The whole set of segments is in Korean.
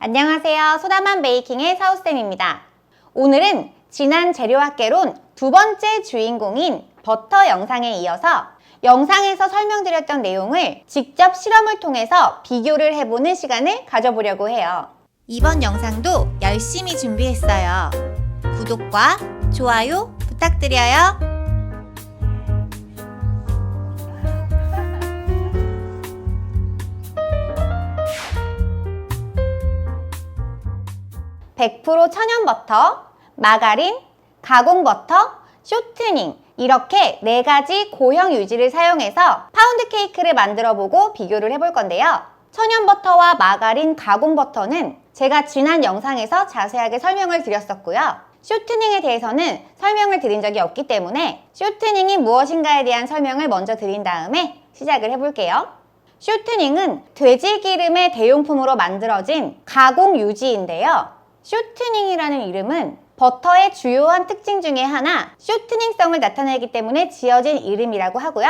안녕하세요. 소담한 베이킹의 사우쌤입니다. 오늘은 지난 재료학개론 두 번째 주인공인 버터 영상에 이어서 영상에서 설명드렸던 내용을 직접 실험을 통해서 비교를 해보는 시간을 가져보려고 해요. 이번 영상도 열심히 준비했어요. 구독과 좋아요 부탁드려요. (100% 천연 버터, 마가린, 가공 버터, 쇼트닝) 이렇게 4가지 고형 유지를 사용해서 파운드 케이크를 만들어 보고 비교를 해볼 건데요. 천연 버터와 마가린, 가공 버터는 제가 지난 영상에서 자세하게 설명을 드렸었고요. 쇼트닝에 대해서는 설명을 드린 적이 없기 때문에 쇼트닝이 무엇인가에 대한 설명을 먼저 드린 다음에 시작을 해볼게요. 쇼트닝은 돼지 기름의 대용품으로 만들어진 가공 유지인데요. 쇼트닝이라는 이름은 버터의 주요한 특징 중에 하나, 쇼트닝성을 나타내기 때문에 지어진 이름이라고 하고요.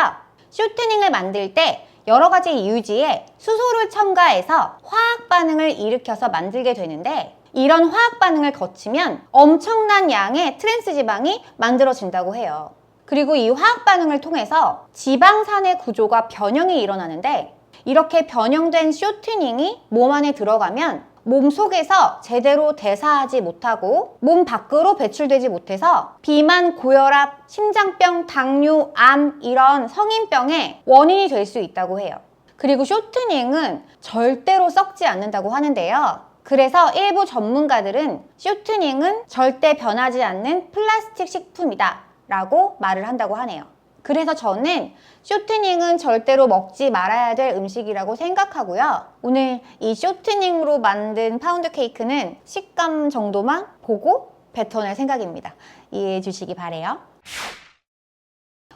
쇼트닝을 만들 때 여러 가지 유지에 수소를 첨가해서 화학 반응을 일으켜서 만들게 되는데, 이런 화학 반응을 거치면 엄청난 양의 트랜스 지방이 만들어진다고 해요. 그리고 이 화학 반응을 통해서 지방산의 구조가 변형이 일어나는데, 이렇게 변형된 쇼트닝이 몸 안에 들어가면 몸 속에서 제대로 대사하지 못하고 몸 밖으로 배출되지 못해서 비만, 고혈압, 심장병, 당뇨, 암 이런 성인병의 원인이 될 수 있다고 해요. 그리고 쇼트닝은 절대로 썩지 않는다고 하는데요. 그래서 일부 전문가들은 쇼트닝은 절대 변하지 않는 플라스틱 식품이다 라고 말을 한다고 하네요. 그래서 저는 쇼트닝은 절대로 먹지 말아야 될 음식이라고 생각하고요. 오늘 이 쇼트닝으로 만든 파운드 케이크는 식감 정도만 보고 뱉어낼 생각입니다. 이해해 주시기 바래요.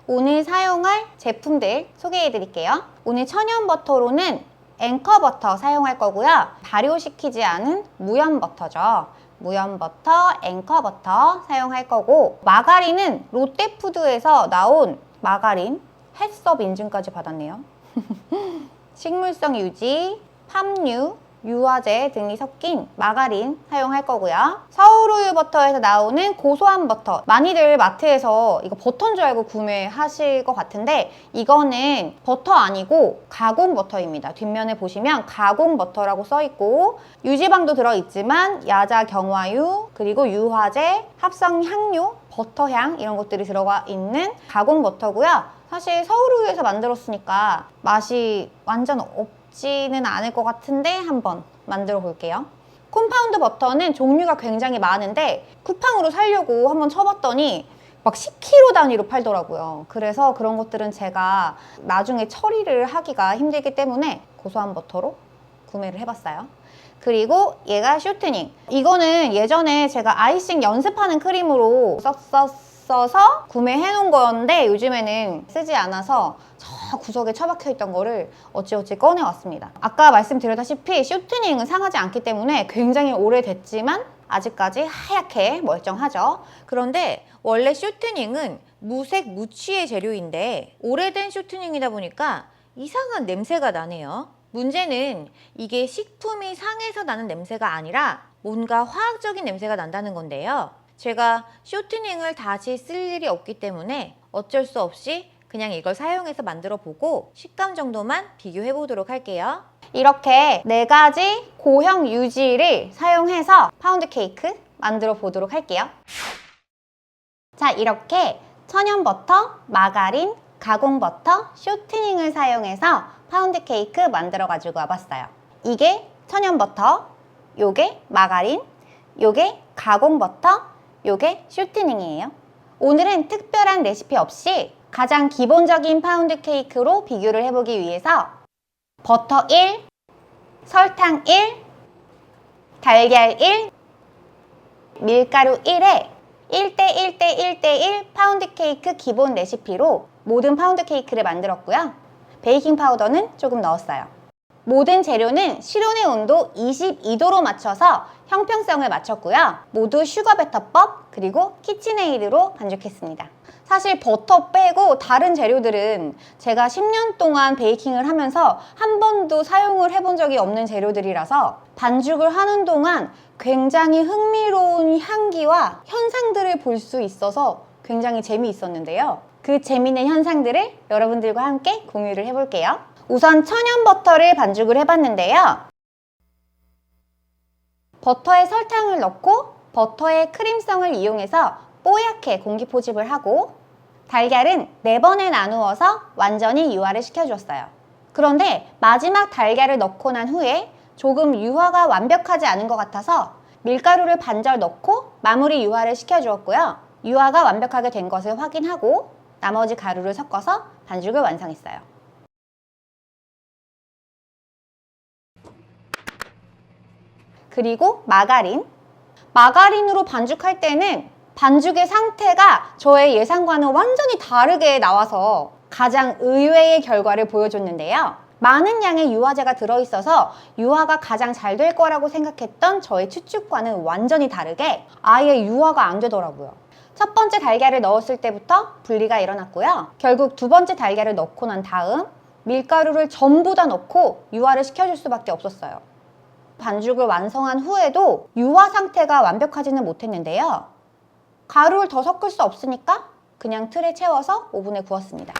오늘 사용할 제품들 소개해 드릴게요. 오늘 천연 버터로는 앵커 버터 사용할 거고요. 발효시키지 않은 무염 버터죠. 무염 버터, 앵커 버터 사용할 거고, 마가린은 롯데푸드에서 나온 마가린, 햇섭 인증까지 받았네요. 식물성 유지, 팜유, 유화제 등이 섞인 마가린 사용할 거고요. 서울우유 버터에서 나오는 고소한 버터, 많이들 마트에서 이거 버터인 줄 알고 구매하실 것 같은데 이거는 버터 아니고 가공 버터입니다. 뒷면에 보시면 가공 버터라고 써있고 유지방도 들어있지만 야자 경화유, 그리고 유화제, 합성 향료, 버터향 이런 것들이 들어가 있는 가공 버터고요. 사실 서울우유에서 만들었으니까 맛이 완전 없지는 않을 것 같은데 한번 만들어 볼게요. 콤파운드 버터는 종류가 굉장히 많은데 쿠팡으로 사려고 한번 쳐봤더니 막 10kg 단위로 팔더라고요. 그래서 그런 것들은 제가 나중에 처리를 하기가 힘들기 때문에 고소한 버터로 구매를 해봤어요. 그리고 얘가 쇼트닝. 이거는 예전에 제가 아이싱 연습하는 크림으로 썼어서 구매해 놓은 건데 요즘에는 쓰지 않아서 저 구석에 처박혀 있던 거를 어찌어찌 꺼내 왔습니다. 아까 말씀드렸다시피 쇼트닝은 상하지 않기 때문에 굉장히 오래됐지만 아직까지 하얗게 멀쩡하죠. 그런데 원래 쇼트닝은 무색 무취의 재료인데 오래된 쇼트닝이다 보니까 이상한 냄새가 나네요. 문제는 이게 식품이 상해서 나는 냄새가 아니라 뭔가 화학적인 냄새가 난다는 건데요. 제가 쇼트닝을 다시 쓸 일이 없기 때문에 어쩔 수 없이 그냥 이걸 사용해서 만들어 보고 식감 정도만 비교해 보도록 할게요. 이렇게 4가지 고형 유지를 사용해서 파운드 케이크 만들어 보도록 할게요. 자, 이렇게 천연 버터, 마가린, 가공 버터, 쇼트닝을 사용해서 파운드 케이크 만들어 가지고 와봤어요. 이게 천연 버터, 요게 마가린, 요게 가공 버터, 요게 쇼트닝이에요. 오늘은 특별한 레시피 없이 가장 기본적인 파운드 케이크로 비교를 해보기 위해서 버터 1, 설탕 1, 달걀 1, 밀가루 1에 1대1대1대1 파운드 케이크 기본 레시피로 모든 파운드 케이크를 만들었고요. 베이킹 파우더는 조금 넣었어요. 모든 재료는 실온의 온도 22도로 맞춰서 형평성을 맞췄고요. 모두 슈거베터법 그리고 키친에이드로 반죽했습니다. 사실 버터 빼고 다른 재료들은 제가 10년 동안 베이킹을 하면서 한 번도 사용을 해본 적이 없는 재료들이라서 반죽을 하는 동안 굉장히 흥미로운 향기와 현상들을 볼 수 있어서 굉장히 재미있었는데요. 그 재미있는 현상들을 여러분들과 함께 공유를 해볼게요. 우선 천연 버터를 반죽을 해봤는데요. 버터에 설탕을 넣고 버터의 크림성을 이용해서 뽀얗게 공기 포집을 하고 달걀은 4번에 나누어서 완전히 유화를 시켜주었어요. 그런데 마지막 달걀을 넣고 난 후에 조금 유화가 완벽하지 않은 것 같아서 밀가루를 반절 넣고 마무리 유화를 시켜주었고요. 유화가 완벽하게 된 것을 확인하고 나머지 가루를 섞어서 반죽을 완성했어요. 그리고 마가린으로 반죽할 때는 반죽의 상태가 저의 예상과는 완전히 다르게 나와서 가장 의외의 결과를 보여줬는데요. 많은 양의 유화제가 들어있어서 유화가 가장 잘 될 거라고 생각했던 저의 추측과는 완전히 다르게 아예 유화가 안 되더라고요. 첫 번째 달걀을 넣었을 때부터 분리가 일어났고요. 결국 두 번째 달걀을 넣고 난 다음 밀가루를 전부 다 넣고 유화를 시켜줄 수밖에 없었어요. 반죽을 완성한 후에도 유화 상태가 완벽하지는 못했는데요. 가루를 더 섞을 수 없으니까 그냥 틀에 채워서 오븐에 구웠습니다.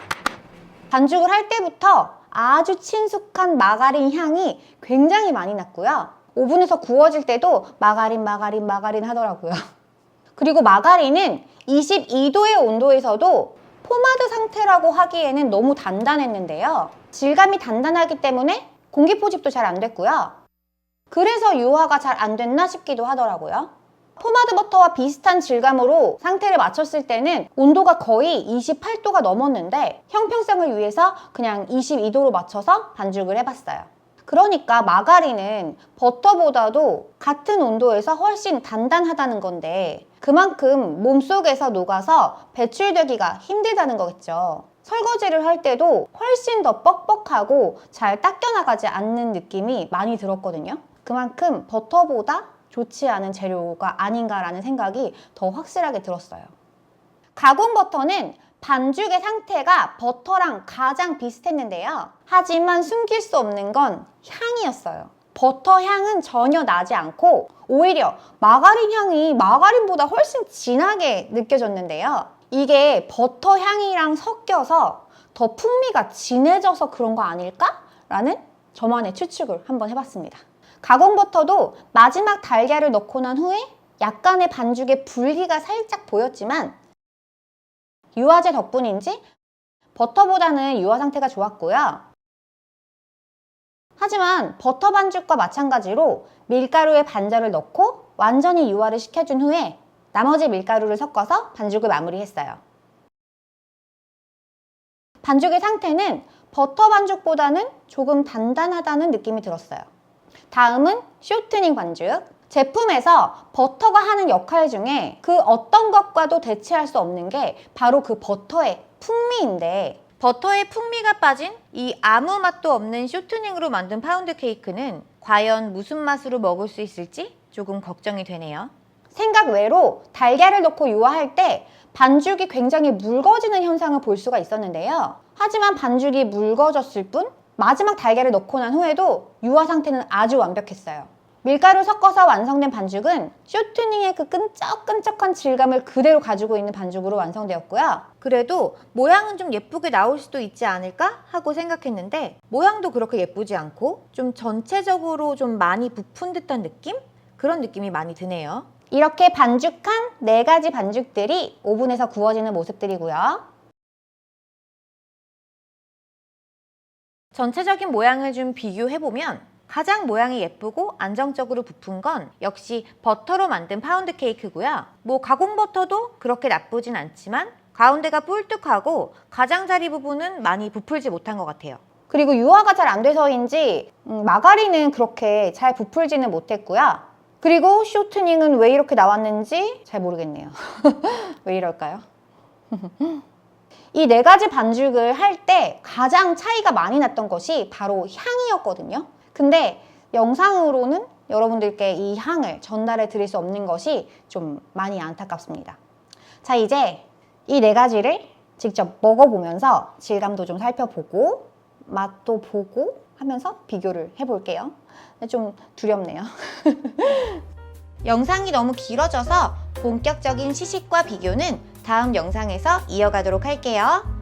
반죽을 할 때부터 아주 친숙한 마가린 향이 굉장히 많이 났고요. 오븐에서 구워질 때도 마가린 하더라고요. 그리고 마가린은 22도의 온도에서도 포마드 상태라고 하기에는 너무 단단했는데요. 질감이 단단하기 때문에 공기 포집도 잘 안 됐고요. 그래서 유화가 잘 안 됐나 싶기도 하더라고요. 포마드 버터와 비슷한 질감으로 상태를 맞췄을 때는 온도가 거의 28도가 넘었는데 형평성을 위해서 그냥 22도로 맞춰서 반죽을 해봤어요. 그러니까 마가린은 버터보다도 같은 온도에서 훨씬 단단하다는 건데 그만큼 몸속에서 녹아서 배출되기가 힘들다는 거겠죠. 설거지를 할 때도 훨씬 더 뻑뻑하고 잘 닦여나가지 않는 느낌이 많이 들었거든요. 그만큼 버터보다 좋지 않은 재료가 아닌가라는 생각이 더 확실하게 들었어요. 가공 버터는 반죽의 상태가 버터랑 가장 비슷했는데요. 하지만 숨길 수 없는 건 향이었어요. 버터 향은 전혀 나지 않고 오히려 마가린 향이 마가린보다 훨씬 진하게 느껴졌는데요. 이게 버터 향이랑 섞여서 더 풍미가 진해져서 그런 거 아닐까? 라는 저만의 추측을 한번 해봤습니다. 가공 버터도 마지막 달걀을 넣고 난 후에 약간의 반죽의 분리가 살짝 보였지만 유화제 덕분인지 버터보다는 유화 상태가 좋았고요. 하지만 버터 반죽과 마찬가지로 밀가루에 반절을 넣고 완전히 유화를 시켜준 후에 나머지 밀가루를 섞어서 반죽을 마무리했어요. 반죽의 상태는 버터 반죽보다는 조금 단단하다는 느낌이 들었어요. 다음은 쇼트닝 반죽. 제품에서 버터가 하는 역할 중에 그 어떤 것과도 대체할 수 없는 게 바로 그 버터의 풍미인데 버터의 풍미가 빠진 이 아무 맛도 없는 쇼트닝으로 만든 파운드 케이크는 과연 무슨 맛으로 먹을 수 있을지 조금 걱정이 되네요. 생각 외로 달걀을 넣고 유화할 때 반죽이 굉장히 묽어지는 현상을 볼 수가 있었는데요. 하지만 반죽이 묽어졌을 뿐 마지막 달걀을 넣고 난 후에도 유화 상태는 아주 완벽했어요. 밀가루 섞어서 완성된 반죽은 쇼트닝의 그 끈적끈적한 질감을 그대로 가지고 있는 반죽으로 완성되었고요. 그래도 모양은 좀 예쁘게 나올 수도 있지 않을까 하고 생각했는데 모양도 그렇게 예쁘지 않고 좀 전체적으로 좀 많이 부푼 듯한 느낌? 그런 느낌이 많이 드네요. 이렇게 반죽한 4가지 반죽들이 오븐에서 구워지는 모습들이고요. 전체적인 모양을 좀 비교해보면 가장 모양이 예쁘고 안정적으로 부푼 건 역시 버터로 만든 파운드 케이크고요. 뭐 가공 버터도 그렇게 나쁘진 않지만 가운데가 뿔뚝하고 가장자리 부분은 많이 부풀지 못한 것 같아요. 그리고 유화가 잘 안 돼서인지 마가린은 그렇게 잘 부풀지는 못했고요. 그리고 쇼트닝은 왜 이렇게 나왔는지 잘 모르겠네요. 왜 이럴까요? 이 4가지 반죽을 할 때 가장 차이가 많이 났던 것이 바로 향이었거든요. 근데 영상으로는 여러분들께 이 향을 전달해 드릴 수 없는 것이 좀 많이 안타깝습니다. 자, 이제 이 4가지를 직접 먹어보면서 질감도 좀 살펴보고 맛도 보고 하면서 비교를 해볼게요. 좀 두렵네요. 영상이 너무 길어져서 본격적인 시식과 비교는 다음 영상에서 이어가도록 할게요.